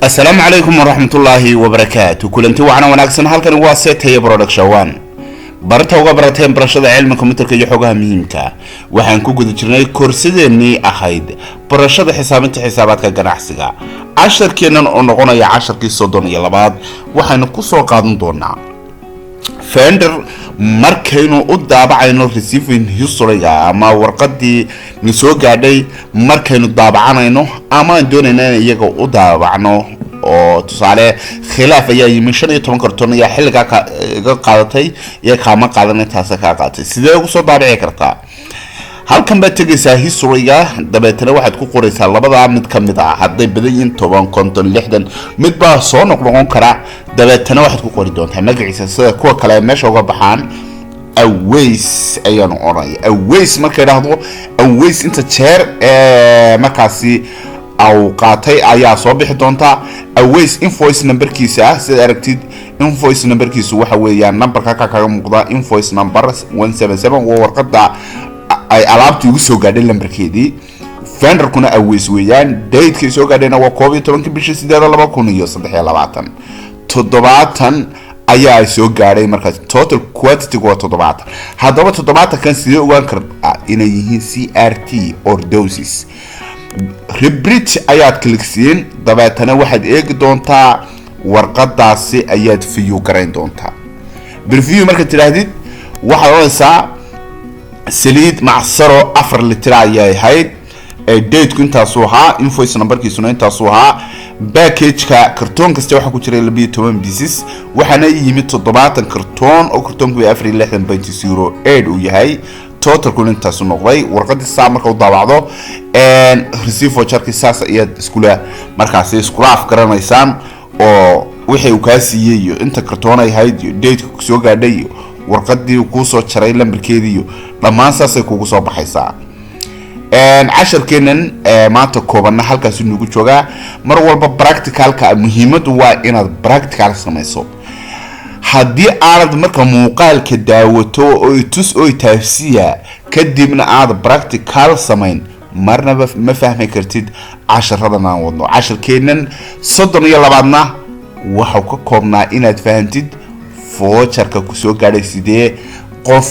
السلام عليكم ورحمة الله وبركاته. كلنتي وعنا وناكسن halkan waa Setay Production. barta uga barateen barashada cilmiga kombiyuutarka iyo xogaha muhiimka. Waxaan ku guda jirnay koorsadeenii ahayd barashada xisaabinta xisaabaadka ganacsiga. Casharkeenan oo noqonaya casharkii 32 waxaan ku soo qaadan doonaa Fender markaynu u daabacayno receiving history ama warqadii ni soo gaadhay markaynu daabacanayno ama doonayna iyaga u daabacno oo tusaale khilaaf ayaa yimi 15 karton ayaa xilliga ka qaadatay iyo kaama qaadanay taas ka qaatay sidee ugu soo daabici kartaa halkan ba tagaysaa historyga dabeetana waxaad ku qoraysaa labada mid kamid ah haday badan yihiin 10 konton 60 mid baa soo noqon kara dabeetana waxaad ku qori doontaa magaciisa sida kuwa kale meesha uga baxaan aways ayaan oranay aways markay dhahdo aways inta jeer markaasi أو قاطع أيها صباح دونتا أويس invoice number كيسة سيد أركتيد invoice number كيسة وحوي number كاكا مقدار invoice number 177 وورقة أي علامة يوسو قاعدين number كيدي Fender كنا أويس ويان date كيسو قاعدين هو كوفي طبعا كبيش سيدنا لما كونوا يصدق يلا بعتن تضباطن أيها يسوق قاعدين مركز total quantity قوة تضباط هذا تضباط كان سيدو وانكر إنه يهين CRT or doses ريبريتش آيات كليكسين دبعتنا واحد إيج دونتا ورقداسي آيات فيو كرين دونتا بالفيو مركز تلاهديد واحد رأسا سليد مع الصرو أفر اللي تلاهي هايد ديت كنت أصوها إنفويس نمبر كيسونا انت أصوها باكيج كرتون كستيو حكو تري لبي 8 بيسيس وحنا يميت الضباط كرتون أو كرتون كبي أفري اللي حدن بنتي سيرو إيد ويهاي total كل انت سنقضي ورقد الساعة مركو ضابعضو ان رسيف وشارك الساسة اياد اسكولا مركاسي اسكولا افكران ايسان او وحي وكاسي ييو انت كرتونا يهايد ديت كسوغا ديو ورقد دي وكوسو تشاري لنبركي ديو لما ساسي كوكوسو بحيسا ان عشر كينن مانتا كوبانا حالكا سنوكو شوغا مروال براكتيكالكا مهمة waa inaad براكتيكال سميسو haddii aad marka muuqaalka daawato oo tus oo taafsiya kadibna aad practical samayn marna ma fahmi kartid casharradan aan wadno casharkeenan 32na waxa ka koobnaa inaad fahantid voucherka ku soo gaadhay sidee qof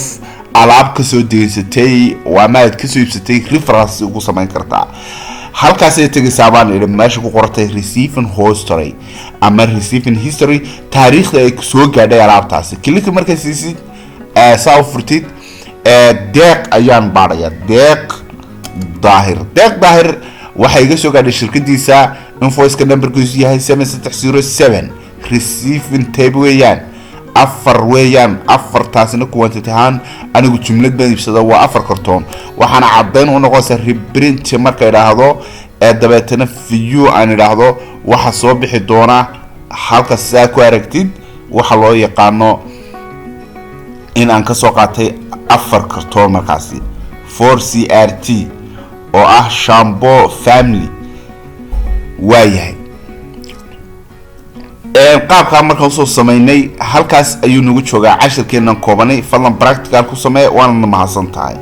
alaab ka soo deysatay waa maad ka soo iibsatay reference ugu samayn kartaa halkaas ay tagaysabaan in meesha ku qortay receiving history ama receiving history taariikhda ay soo gaadhay alaabtaasi click marka siisid soo furtid deeq ayaan baaraya deeq daahir waxa iga soo gaadhay shirkadiisa invoice ka numberkiisu yahay 7607 receiving tab weeyaan afar taasina quantity ahaan anigu jumlad baan ibsada waa afar kartoon waxaana cadeyn u noqonaysa reprint markay raahdo dabeetana view aan iraahdo waxa soo bixi doona halka saa ku aragtid waxa loo yaqaano in aan ka soo qaatay afar kartoon markaasi 4CRT oo ah shampoo family waayahay qaabka marka soo sameynay halkaas ayuu nagu joogaa casharkeenan koobanay fadlan practical ku samee waana mahadsantahay